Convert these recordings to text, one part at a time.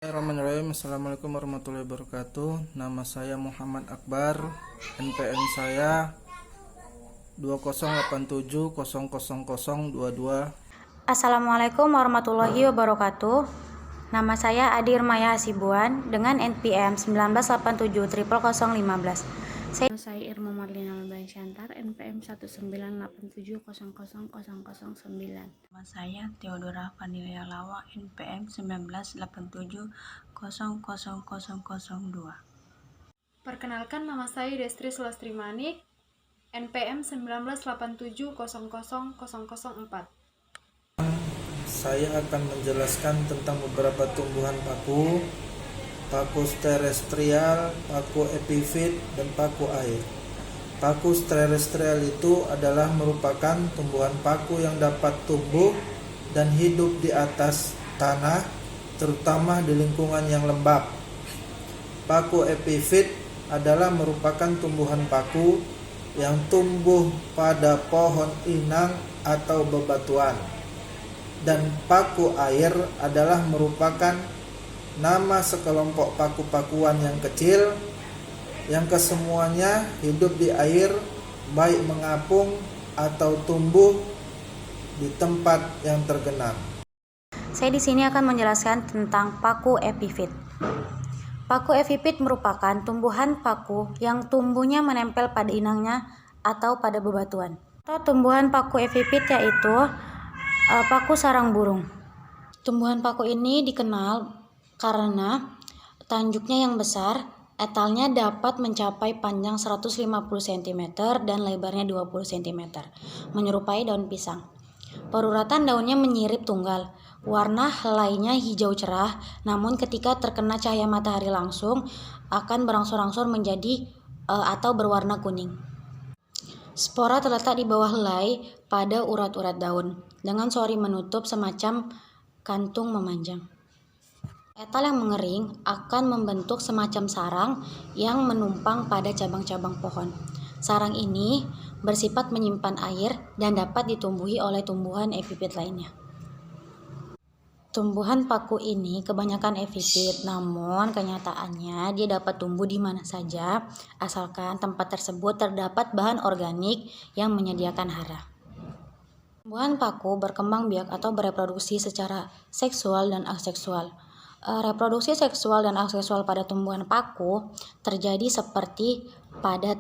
Bismillahirrahmanirrahim. Assalamualaikum warahmatullahi wabarakatuh. Nama saya Muhammad Akbar. NPM saya 2087000022. Assalamualaikum warahmatullahi wabarakatuh. Nama saya Adir Maya Hasibuan dengan NPM 19870015. Saya Irma Marlina Syantar, NPM 1987000009. Nama saya Theodora Vanilla Lawa, NPM 1987000002. Perkenalkan, nama saya Destri Sulastri Manik, NPM 1987000004. Saya akan menjelaskan tentang beberapa tumbuhan paku terestrial, paku epifit, dan paku air. Paku terestrial itu adalah merupakan tumbuhan paku yang dapat tumbuh dan hidup di atas tanah, terutama di lingkungan yang lembab. Paku epifit adalah merupakan tumbuhan paku yang tumbuh pada pohon inang atau bebatuan. Dan paku air adalah merupakan nama sekelompok paku-pakuan yang kecil yang kesemuanya hidup di air, baik mengapung atau tumbuh di tempat yang tergenang. Saya di sini akan menjelaskan tentang paku epifit. Paku epifit merupakan tumbuhan paku yang tumbuhnya menempel pada inangnya atau pada bebatuan. Tumbuhan paku epifit yaitu paku sarang burung. Tumbuhan paku ini dikenal karena tanjuknya yang besar, etalnya dapat mencapai panjang 150 cm dan lebarnya 20 cm, menyerupai daun pisang. Peruratan daunnya menyirip tunggal, warna helainya hijau cerah, namun ketika terkena cahaya matahari langsung akan berangsur-angsur menjadi atau berwarna kuning. Spora terletak di bawah helai pada urat-urat daun, dengan sori menutup semacam kantung memanjang. Etal yang mengering akan membentuk semacam sarang yang menumpang pada cabang-cabang pohon. Sarang ini bersifat menyimpan air dan dapat ditumbuhi oleh tumbuhan epifit lainnya. Tumbuhan paku ini kebanyakan epifit, namun kenyataannya dia dapat tumbuh di mana saja asalkan tempat tersebut terdapat bahan organik yang menyediakan hara. Tumbuhan paku berkembang biak atau bereproduksi secara seksual dan aseksual. Reproduksi seksual dan aseksual pada tumbuhan paku terjadi seperti pada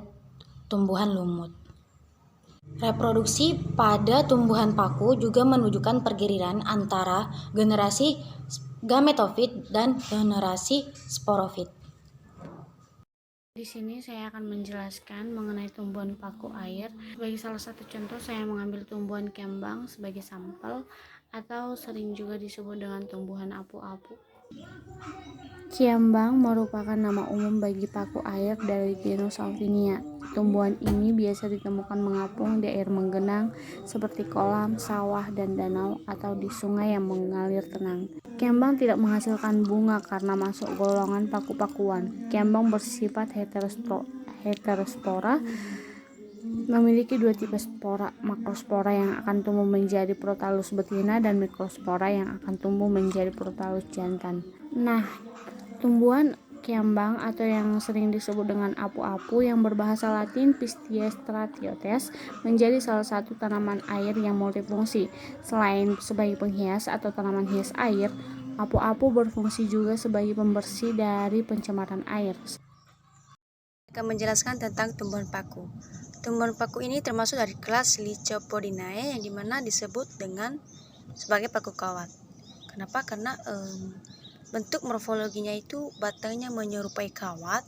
tumbuhan lumut. Reproduksi pada tumbuhan paku juga menunjukkan pergiliran antara generasi gametofit dan generasi sporofit. Di sini saya akan menjelaskan mengenai tumbuhan paku air. Sebagai salah satu contoh, saya mengambil tumbuhan kembang sebagai sampel, atau sering juga disebut dengan tumbuhan apu-apu. Kiambang merupakan nama umum bagi paku air dari genus Alpinia. Tumbuhan ini biasa ditemukan mengapung di air menggenang seperti kolam, sawah, dan danau, atau di sungai yang mengalir tenang. Kiambang tidak menghasilkan bunga karena masuk golongan paku-pakuan. Kiambang bersifat heterospora, memiliki dua tipe spora, makrospora yang akan tumbuh menjadi protalus betina dan mikrospora yang akan tumbuh menjadi protalus jantan. Nah, tumbuhan kiambang atau yang sering disebut dengan apu-apu yang berbahasa Latin Pistia stratiotes menjadi salah satu tanaman air yang multifungsi. Selain sebagai penghias atau tanaman hias air, apu-apu berfungsi juga sebagai pembersih dari pencemaran air. Akan menjelaskan tentang tumbuhan paku. Tumbuhan paku ini termasuk dari kelas Lycopodidae yang dimana disebut dengan sebagai paku kawat. Kenapa? Karena bentuk morfologinya itu batangnya menyerupai kawat.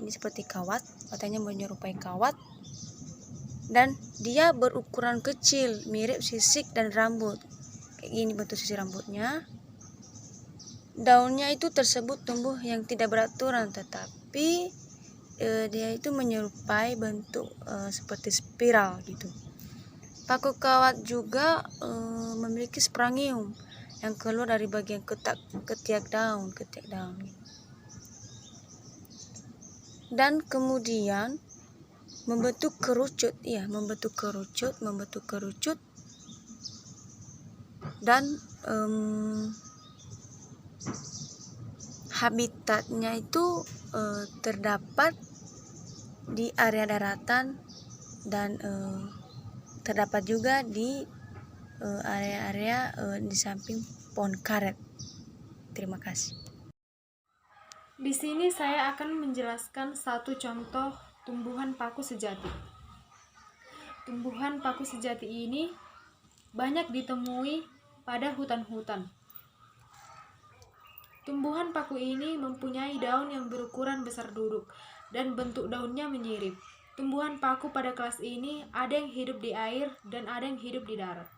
Ini seperti kawat, batangnya menyerupai kawat, dan dia berukuran kecil, mirip sisik dan rambut. Kayak gini bentuk sisik rambutnya. Daunnya itu tersebut tumbuh yang tidak beraturan, tetapi dia itu menyerupai bentuk seperti spiral gitu. Paku kawat juga memiliki sporangium yang keluar dari bagian ketiak daun, dan kemudian membentuk kerucut, dan habitatnya itu terdapat di area daratan dan terdapat juga di area-area di samping pohon karet. Terima kasih. Di sini saya akan menjelaskan satu contoh tumbuhan paku sejati. Tumbuhan paku sejati ini banyak ditemui pada hutan-hutan. Tumbuhan paku ini mempunyai daun yang berukuran besar duduk dan bentuk daunnya menyirip. Tumbuhan paku pada kelas ini ada yang hidup di air dan ada yang hidup di darat.